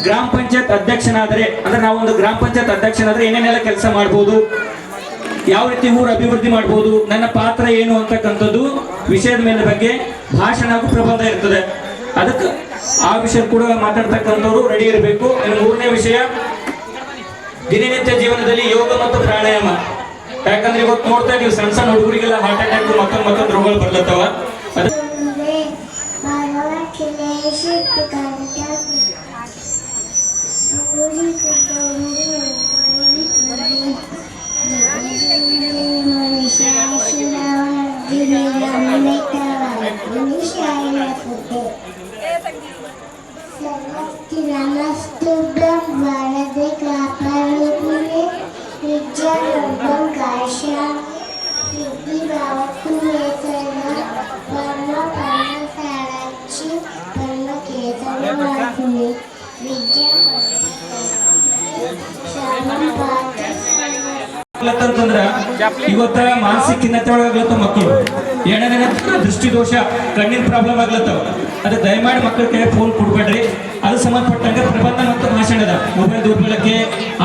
ಗ್ರಾಮ ಪಂಚಾಯತ್ ಅಧ್ಯಕ್ಷನಾದರೆ ಅಂದ್ರೆ ನಾವೊಂದು ಗ್ರಾಮ ಪಂಚಾಯತ್ ಅಧ್ಯಕ್ಷನಾದ್ರೆ ಏನೇನೆಲ್ಲ ಕೆಲಸ ಮಾಡ್ಬೋದು, ಯಾವ ರೀತಿ ಊರು ಅಭಿವೃದ್ಧಿ ಮಾಡ್ಬೋದು, ನನ್ನ ಪಾತ್ರ ಏನು ಅಂತಕ್ಕಂಥದ್ದು ವಿಷಯದ ಮೇಲೆ ಬಗ್ಗೆ ಭಾಷಣ ಹಾಗೂ ಪ್ರಬಂಧ ಇರ್ತದೆ. ಅದಕ್ಕೆ ಆ ವಿಷಯ ಕೂಡ ಮಾತಾಡ್ತಕ್ಕಂಥವ್ರು ರೆಡಿ ಇರಬೇಕು. ಇನ್ನು ಮೂರನೇ ವಿಷಯ ದಿನನಿತ್ಯ ಜೀವನದಲ್ಲಿ ಯೋಗ ಮತ್ತು ಪ್ರಾಣಾಯಾಮ. ಯಾಕಂದ್ರೆ ಇವತ್ತು ನೋಡ್ತಾ ನೀವು ಸಣ್ಣ ಸಣ್ಣ ಹುಡುಗರಿಗೆಲ್ಲ ಹಾರ್ಟ್ ಅಟ್ಯಾಕ್ ಮತ್ತೊಂದು ರೋಗಗಳು ಬರ್ಲತ್ತವ. ಅಂತಂದ್ರ ಇವತ್ತ ಮಾನಸಿಕ ಖಿನ್ನತೆ ಒಳಗಾಗ್ಲತ್ತವ ಮಕ್ಕಳು. ಎರಡನೇ ದೃಷ್ಟಿ ದೋಷ, ಕಣ್ಣಿನ ಪ್ರಾಬ್ಲಮ್ ಆಗ್ಲತ್ತವ. ಅದೇ ದಯಮಾಡಿ ಮಕ್ಕಳ ಕೈ ಫೋನ್ ಕೊಡ್ಬೇಡ್ರಿ. ಅದು ಸಂಬಂಧಪಟ್ಟಂಗೆ ಪ್ರಬಂಧ ಮತ್ತು ಭಾಷಣದ ಮೊಬೈಲ್ ದುರ್ಬಳಕೆ,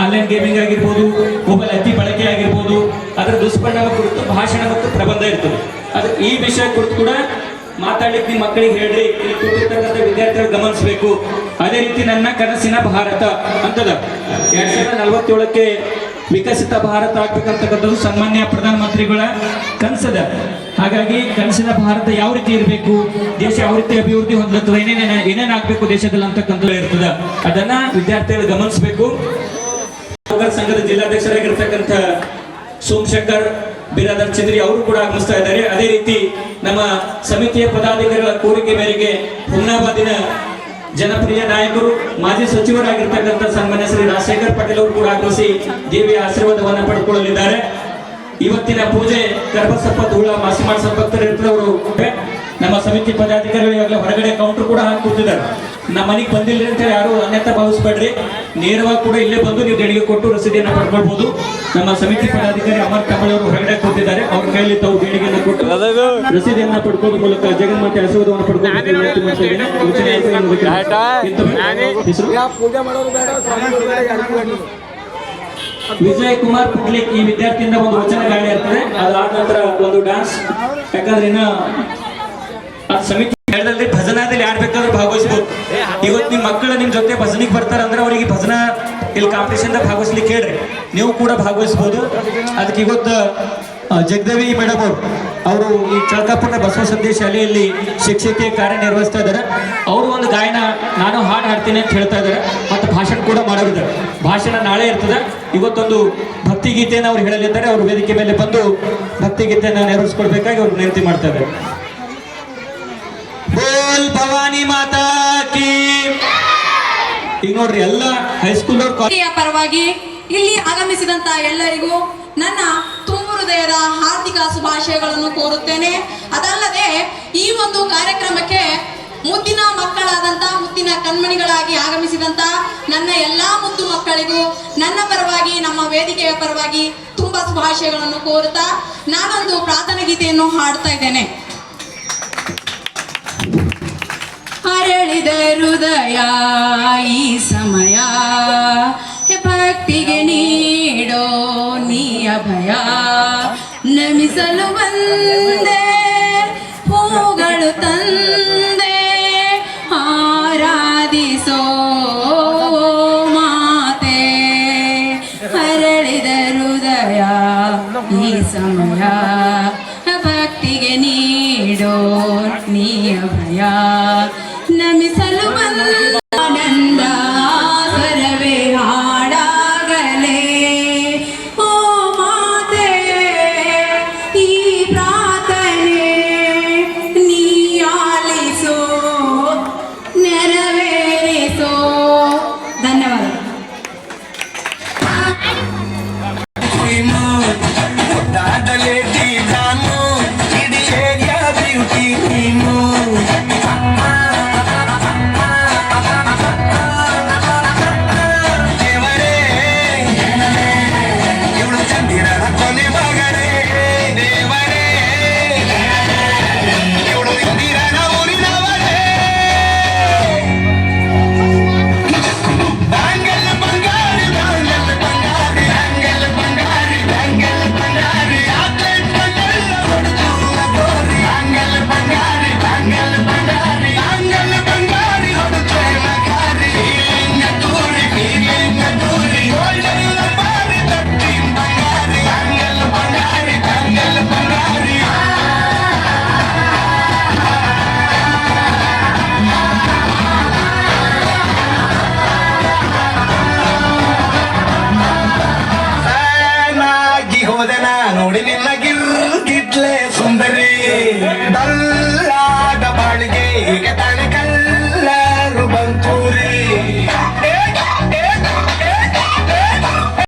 ಆನ್ಲೈನ್ ಗೇಮಿಂಗ್ ಆಗಿರ್ಬೋದು, ಮೊಬೈಲ್ ಅತಿ ಬಳಕೆ ಆಗಿರ್ಬೋದು, ಅದರ ದುಷ್ಪರಿಣಾಮ ಕುರಿತು ಭಾಷಣ ಮತ್ತು ಪ್ರಬಂಧ ಇರ್ತದೆ. ಅದು ಈ ವಿಷಯ ಕುರಿತು ಕೂಡ ಮಾತಾಡ್ಲಿಕ್ಕೆ ನಿಮ್ಮ ಮಕ್ಕಳಿಗೆ ಹೇಳ್ರಿ. ಇಲ್ಲಿ ಕೂತಿರ್ತಕ್ಕಂಥ ವಿದ್ಯಾರ್ಥಿಗಳು ಗಮನಿಸಬೇಕು. ಅದೇ ರೀತಿ ನನ್ನ ಕನಸಿನ ಭಾರತ ಅಂತದ 2047ಕ್ಕೆ ವಿಕಸಿತ ಭಾರತ ಆಗ್ಬೇಕಂತಕ್ಕಂಥದ್ದು ಸನ್ಮಾನ್ಯ ಪ್ರಧಾನಮಂತ್ರಿಗಳ ಕನಸದ. ಹಾಗಾಗಿ ಕನಸಿನ ಭಾರತ ಯಾವ ರೀತಿ ಇರಬೇಕು, ದೇಶ ಯಾವ ರೀತಿ ಅಭಿವೃದ್ಧಿ ಹೊಂದಲತ್ತದ, ಏನೇನಾಗಬೇಕು ದೇಶದಲ್ಲಿ ಅಂತಕ್ಕಂಥದ್ದು ಇರ್ತದ. ಅದನ್ನ ವಿದ್ಯಾರ್ಥಿಗಳು ಗಮನಿಸಬೇಕು. ಸಂಘದ ಜಿಲ್ಲಾಧ್ಯಕ್ಷರಾಗಿರ್ತಕ್ಕಂಥ ಸೋಮಶೇಖರ್ ಬಿರಾದರ್ ಚಂದ್ರಿ ಅವರು ಕೂಡ ಆಗಮಿಸ್ತಾ ಇದ್ದಾರೆ. ಅದೇ ರೀತಿ ನಮ್ಮ ಸಮಿತಿಯ ಪದಾಧಿಕಾರಿಗಳ ಕೋರಿಕೆ ಮೇರೆಗೆ ಹುಮ್ನಾಬಾದಿನ ಜನಪ್ರಿಯ ನಾಯಕರು ಮಾಜಿ ಸಚಿವರಾಗಿರ್ತಕ್ಕಂಥ ಸನ್ಮಾನ್ಯ ಶ್ರೀ ರಾಜಶೇಖರ್ ಪಾಟೀಲ್ ಅವರು ಕೂಡ ಆಗಮಿಸಿ ದೇವಿಯ ಆಶೀರ್ವಾದವನ್ನು ಪಡ್ಕೊಳ್ಳಲಿದ್ದಾರೆ. ಇವತ್ತಿನ ಪೂಜೆ ಗರ್ಭಸಪ್ಪ ಧೂಳ ಮಾಸಿಮಾಡ ಸಭಕ್ತರು ಇರ್ತದವರು ನಮ್ಮ ಸಮಿತಿ ಪದಾಧಿಕಾರಿಗಳು ಈಗಾಗಲೇ ಹೊರಗಡೆ ಕೌಂಟರ್ ಕೂಡ ಹಾಕಿ ಕೂತಿದ್ದಾರೆ. ನಮ್ಮ ಮನೆಗೆ ಬಂದಿಲ್ಲ ಅಂತ ಯಾರು ಅನ್ಯತಾ ಭಾವಿಸ್ಬೇಡ್ರಿ. ನೇರವಾಗಿ ಕೂಡ ಇಲ್ಲೇ ಬಂದು ನೀವು ದೇಣಿಗೆ ಕೊಟ್ಟು ರಸೀದಿಯನ್ನು ಪಡ್ಕೊಳ್ಬಹುದು. ನಮ್ಮ ಸಮಿತಿ ಪದಾಧಿಕಾರಿ ಅಮರ್ ಕಮಲ್ ಅವರು ಹೊರಗಡೆ ಕೂತಿದ್ದಾರೆ. ಅವ್ರ ಕೈಯಲ್ಲಿ ತಾವು ದೇಣಿಗೆಯನ್ನು ಕೊಟ್ಟು ರಸೀದಿಯನ್ನ ಪಡ್ಕೊಳ್ಳೋದ್ರ ಮೂಲಕ ಜಗನ್ಮಾತೆ ಆಶೀರ್ವಾದವನ್ನು ವಿಜಯ್ ಕುಮಾರ್ ಪುಡ್ಲಿಕ್ ಈ ವಿದ್ಯಾರ್ಥಿಯಿಂದ ಒಂದು ವಚನ ಗಾಯನ ಇರ್ತದೆ. ಅದಾದ ನಂತರ ಒಂದು ಡಾನ್ಸ್. ಯಾಕಂದ್ರೆ ಇನ್ನ ಸಮಿತಿ ಹೇಳದಲ್ಲಿ ಭಜನಾದಲ್ಲಿ ಯಾರು ಬೇಕಾದ್ರೂ ಭಾಗವಹಿಸಬಹುದು. ಇವತ್ತು ನಿಮ್ಮ ಮಕ್ಕಳು ನಿಮ್ ಜೊತೆ ಭಜನಿಗೆ ಬರ್ತಾರೆ ಅಂದ್ರೆ ಅವರಿಗೆ ಭಜನಾ ಇಲ್ಲಿ ಕಾಂಪಿಟೇಷನ್ ಭಾಗವಹಿಸ್ಲಿಕ್ಕೆ ಹೇಳ್ರಿ, ನೀವು ಕೂಡ ಭಾಗವಹಿಸಬಹುದು. ಅದಕ್ಕೆ ಇವತ್ತು ಜಗದೇವಿ ಮೇಡಮ್ ಅವರು ಈ ಚಳಕಾಪುರ ಬಸವ ಸಂದೇಶ ಶಾಲೆಯಲ್ಲಿ ಶಿಕ್ಷಕಿ ಕಾರ್ಯನಿರ್ವಹಿಸ್ತಾ ಇದ್ದಾರೆ. ಅವರು ಒಂದು ಗಾಯನ ನಾನು ಹಾಡು ಹಾಡ್ತೀನಿ ಅಂತ ಹೇಳ್ತಾ ಇದ್ದಾರೆ. ಮತ್ತು ಭಾಷಣ ಕೂಡ ಮಾಡೋರಿದ್ದಾರೆ. ಭಾಷಣ ನಾಳೆ ಇರ್ತದೆ. ಇವತ್ತೊಂದು ಭಕ್ತಿಗೀತೆಯನ್ನು ಅವ್ರು ಹೇಳಲಿದ್ದಾರೆ. ಅವರು ವೇದಿಕೆ ಮೇಲೆ ಬಂದು ಭಕ್ತಿಗೀತೆಯನ್ನು ನೆರವೇರಿಸ್ಕೊಡ್ಬೇಕಾಗಿ ಅವ್ರು ವಿನಂತಿ ಮಾಡ್ತಾ ಇದ್ದಾರೆ. ಬೋಲ್ ಭವಾನಿ ಮಾತಾ ಕಿ. ಈಗ ನೋಡ್ರಿ ಎಲ್ಲ ಹೈಸ್ಕೂಲ್ ಪರವಾಗಿ ಇಲ್ಲಿ ಆಗಮಿಸಿದಂತ ಎಲ್ಲರಿಗೂ ನನ್ನ ತುಂಬು ಹೃದಯದ ಹಾರ್ದಿಕ ಶುಭಾಶಯಗಳನ್ನು ಕೋರುತ್ತೇನೆ. ಅದಲ್ಲದೆ ಈ ಒಂದು ಕಾರ್ಯಕ್ರಮಕ್ಕೆ ಮುದ್ದಿನ ಮಕ್ಕಳಾದಂತ ಮುದ್ದಿನ ಕಣ್ಮಣಿಗಳಾಗಿ ಆಗಮಿಸಿದಂತ ನನ್ನ ಎಲ್ಲಾ ಮುದ್ದು ಮಕ್ಕಳಿಗೂ ನನ್ನ ಪರವಾಗಿ ನಮ್ಮ ವೇದಿಕೆಯ ಪರವಾಗಿ ತುಂಬಾ ಶುಭಾಶಯಗಳನ್ನು ಕೋರುತ್ತಾ ನಾನೊಂದು ಪ್ರಾರ್ಥನಾ ಗೀತೆಯನ್ನು ಹಾಡ್ತಾ ಇದ್ದೇನೆ. ಅರಳಿದ ಹೃದಯ ಈ ಸಮಯ ಭಕ್ತಿಗೆ ನೀಡೋ ನೀ ಅಭಯ, ನಮಿಸಲು ಬಂದೆ ಹೂಗಳು ತಂದೆ ಆರಾಧಿಸೋ ಮಾತೆ. ಅರಳಿದ ಹೃದಯ ಈ ಸಮಯ ಭಕ್ತಿಗೆ ನೀಡೋ ನೀ ಅಭಯ, ನಮಿಸಲು ಬಂದ ಆನಂದ ಸ್ವರವೇ ಹಾಡಾಗಲೇ. ಓ ಮಾತೆ ಈ ಪ್ರಾರ್ಥನೆ ನೀ ಆಲಿಸೋ ನೆರವೇರಿಸೋ. ಧನ್ಯವಾದ. Dale, ನೋಡಿ ನಿನ್ನ ಗಿರ್ಗಿಟ್ಲೆ ಸುಂದರಿ ಡಲ್ಲಾದ ಬಾಳಿಗೆ ಈಗ ತಾನೆ